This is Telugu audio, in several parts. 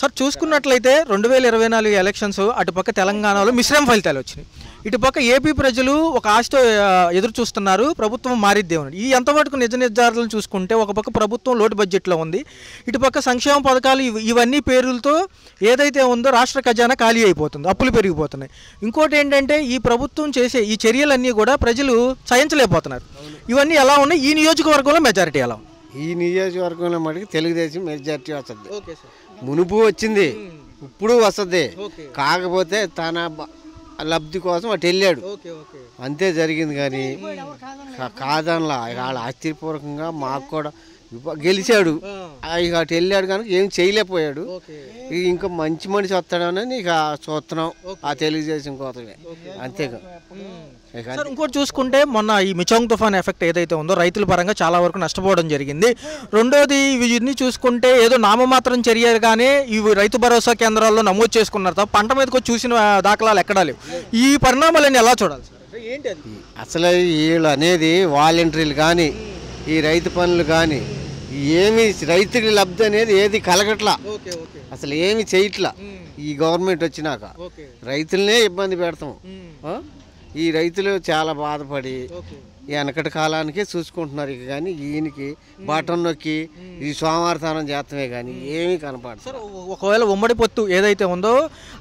సార్ చూసుకున్నట్లయితే 2024 ఎలక్షన్స్ అటుపక్క తెలంగాణలో మిశ్రమ ఫలితాలు వచ్చినాయి. ఇటుపక్క ఏపీ ప్రజలు ఒక ఆశతో ఎదురు చూస్తున్నారు ప్రభుత్వం మారిద్దేమని. ఈ ఎంతవరకు నిజ నిర్ధారణలు చూసుకుంటే ఒక పక్క ప్రభుత్వం లోటు బడ్జెట్లో ఉంది, ఇటుపక్క సంక్షేమ పథకాలు ఇవన్నీ పేరులతో ఏదైతే ఉందో రాష్ట్ర ఖజానా ఖాళీ అయిపోతుంది, అప్పులు పెరిగిపోతున్నాయి. ఇంకోటి ఏంటంటే ఈ ప్రభుత్వం చేసే ఈ చర్యలన్నీ కూడా ప్రజలు సహించలేకపోతున్నారు. ఇవన్నీ ఎలా ఉన్నాయి? ఈ నియోజకవర్గంలో మెజారిటీ ఎలా ఉంది? ఈ నియోజకవర్గంలో మటుకు తెలుగుదేశం మెజార్టీ వస్తుంది. మునుపు వచ్చింది, ఇప్పుడు వస్తుంది. కాకపోతే తన లబ్ధి కోసం అటు వెళ్ళాడు, అంతే జరిగింది. కానీ కాదనలా వాళ్ళు ఆశ్చర్యపూర్వకంగా మాకు కూడా గెలిచాడు, ఇక అటు వెళ్ళాడు కనుక ఏం చేయలేకపోయాడు. ఇంకా మంచి మనిషి వస్తాడని ఇక చూస్తున్నాం ఆ తెలుగుదేశం కోసమే, అంతేగా. ఇంకోటి చూసుకుంటే మొన్న ఈ మిచాంగ్ తుఫాన్ ఎఫెక్ట్ ఏదైతే ఉందో రైతుల పరంగా చాలా వరకు నష్టపోవడం జరిగింది. రెండోది ఇవన్నీ చూసుకుంటే ఏదో నామమాత్రం చర్యగానే ఇవి రైతు భరోసా కేంద్రాల్లో నమోదు చేసుకున్నారు తప్ప పంట మీదకి చూసిన దాఖలాలు ఎక్కడా లేవు. ఈ పరిణామాలన్నీ ఎలా చూడాలి సార్? ఏంటి అది అసలు వీళ్ళు అనేది వాలంటీర్లు కానీ ఈ రైతు పనులు కానీ ఏమి రైతుకి లబ్ధి అనేది ఏది కలగట్లా, అసలు ఏమి చేయట్లా. ఈ గవర్నమెంట్ వచ్చినాక రైతులనే ఇబ్బంది పెడతాం. ఈ రైతులు చాలా బాధపడి ఈ వెనకటి కాలానికే చూసుకుంటున్నారు. ఇక కానీ ఈయనకి బటన్ నొక్కి ఈ సోమవారతనం చేస్తమే కానీ ఏమీ కనపడదు. సార్ ఒకవేళ ఉమ్మడి పొత్తు ఏదైతే ఉందో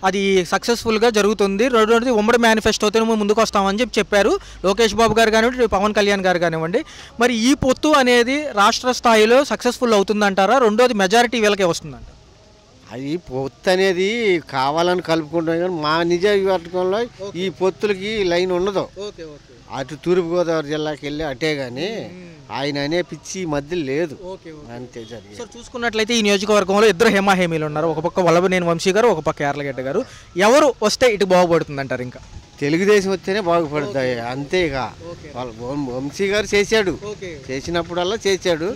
అది సక్సెస్ఫుల్గా జరుగుతుంది. రెండోది ఉమ్మడి మేనిఫెస్టోతో ముందుకు వస్తామని చెప్పారు లోకేష్ బాబు గారు కానివ్వండి, పవన్ కళ్యాణ్ గారు కానివ్వండి. మరి ఈ పొత్తు అనేది రాష్ట్ర స్థాయిలో సక్సెస్ఫుల్ అవుతుందంటారా? రెండోది మెజారిటీ వీళ్ళకే వస్తుందంట. అది పొత్తు అనేది కావాలని కలుపుకుంటాం కానీ మా నియోజకవర్గంలో ఈ పొత్తులకి లైన్ ఉండదు. అటు తూర్పుగోదావరి జిల్లాకి వెళ్ళి అటే కానీ ఆయన అనే పిచ్చి మధ్య లేదు, అంతే జరిగింది. సార్ చూసుకున్నట్లయితే ఈ నియోజకవర్గంలో ఇద్దరు హేమాహేమీలు ఉన్నారు. ఒక పక్క వల్లభనేని వంశీ గారు, ఒక పక్క యార్లగడ్డ గారు. ఎవరు వస్తే ఇటు బాగుపడుతుంది అంటారు? ఇంకా తెలుగుదేశం వస్తేనే బాగుపడుతాయి, అంతే. ఇక వాళ్ళ వంశీ గారు చేశాడు, చేసినప్పుడల్లా చేశాడు.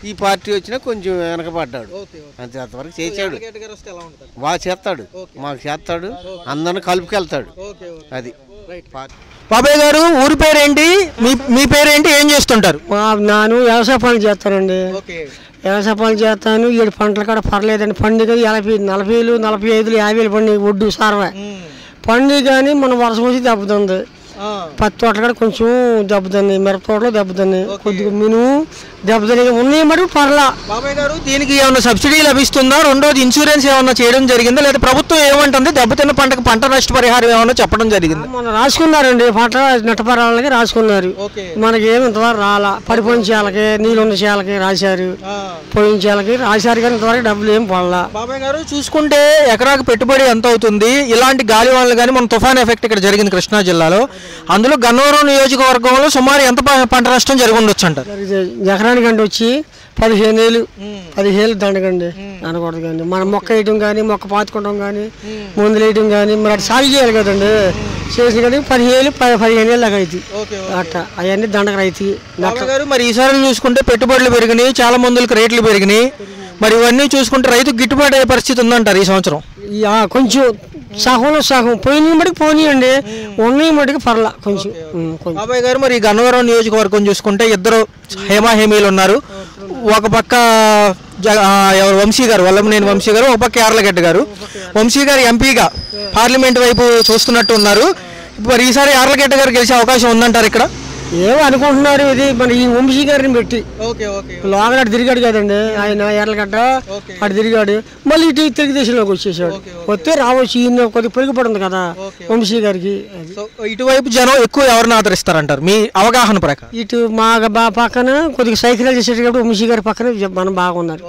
ఈ పార్టీ వచ్చినా కొంచెం వెనకబడ్డాడు, అంతే. అంతవరకు చేశాడు, బాగా చేస్తాడు, మాకు చేస్తాడు, అందరిని కలుపుకెళ్తాడు. అది బాబాయ్ గారు ఊరి పేరేంటి, మీ పేరేంటి, ఏం చేస్తుంటారు? నేను వ్యవసాయ పనులు చేస్తానండి. వ్యవసాయ పనులు చేస్తాను. 7 పంటల కాడ పర్లేదండి. పండుగ 40, 40, 45, 50 పండుగ ఒడ్డు సారవే పండుగ. కానీ మన వర్షం వచ్చి దెబ్బతుంది. పత్తి తోటలు కూడా కొంచెం దెబ్బతుంది, మిరప తోటలో దెబ్బతుంది, కొద్దిగా మినుము దెబ్బతుంది. ఉన్నాయి మరి పర్లా. బాబాయ్ గారు దీనికి ఏమన్నా సబ్సిడీ లభిస్తుందా? రెండోది ఇన్సూరెన్స్ ఏమన్నా చేయడం జరిగిందా? లేదా ప్రభుత్వం ఏమంటుంది దెబ్బతిన్న పంటకు పంట నష్టపరిహారం ఏమన్నా చెప్పడం జరిగింది? మన రాసుకున్నారండి, పంట నష్టపరిహారాలకి రాసుకున్నారు. మనకి ఏమి ఇంతవరకు రాలా. పడిపోయిన చేలకి, నీళ్ళున్న చేలకి రాశారు, పోయిన చేలకి రాశారు, కానీ ఇంతవరకు డబ్బులు ఏం పడలా. బాబాయ్ గారు చూసుకుంటే ఎకరాకు పెట్టుబడి ఎంత అవుతుంది? ఇలాంటి గాలి వానలు కానీ మన తుఫాన్ ఎఫెక్ట్ ఇక్కడ జరిగింది కృష్ణా జిల్లాలో, అందులో గన్నవరం నియోజకవర్గంలో సుమారు ఎంత పంట నష్టం జరిగి ఉండొచ్చు అంటారు? ఎకరానికంటే వచ్చి 15,000 దండకండి అనకూడదు. కానీ మనం మొక్క వేయటం కానీ, మొక్క పాతుకోవడం కానీ, మందులు వేయటం కానీ, మరి అటు సాగు చేయాలి కదండి. చేసిన కానీ 15,000 దాకా అవుతాయి అట్ట. అవన్నీ దండక రైతు. మరి ఈసారి చూసుకుంటే పెట్టుబడులు పెరిగినాయి, చాలా మందులకు రేట్లు పెరిగినాయి. మరి ఇవన్నీ చూసుకుంటే రైతుకు గిట్టుబాటు అయ్యే పరిస్థితి ఉందంటారు ఈ సంవత్సరం? కొంచెం సగంలో సగం పోయిన మటుకు పోనీయండి, ఉన్నాయి మటుకు పర్లా కొంచెం. బాబాయ్ గారు మరి గన్నవరం నియోజకవర్గం చూసుకుంటే ఇద్దరు హేమాహేమీలు ఉన్నారు. ఒక పక్క వంశీ గారు, వల్లభనేని వంశీ గారు, ఒక పక్క యార్లగడ్డ గారు. వంశీ గారు ఎంపీగా పార్లమెంట్ వైపు చూస్తున్నట్టు ఉన్నారు. మరి ఈసారి యార్లగడ్డ గారు గెలిచే అవకాశం ఉందంటారు ఇక్కడ? ఏమో అనుకుంటున్నారు. ఇది మన ఈ వంశీ గారిని పెట్టి లోగడ తిరిగాడు కదండి ఆయన, ఎర్లగడ్డ అటు తిరిగాడు, మళ్ళీ ఇటు తెలుగుదేశంలోకి వచ్చేసాడు. వస్తే రావచ్చు, ఈయన కొద్దిగా పెరుగుపడింది కదా వంశీ గారికి. ఇటువైపు జనం ఎక్కువ ఎవరిని ఆదరిస్తారంటారు మీ అవగాహన ప్రకారం? ఇటు మా పక్కన కొద్దిగా సైకిల్ చేసేటప్పుడు వంశీ గారి పక్కన మనం బాగున్నారు.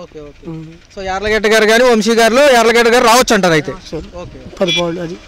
సో యార్లగడ్డ గారు కానీ వంశీ గారిలో యార్లగడ్డ గారు రావచ్చు అంటారు అయితే 10 పావులు అది.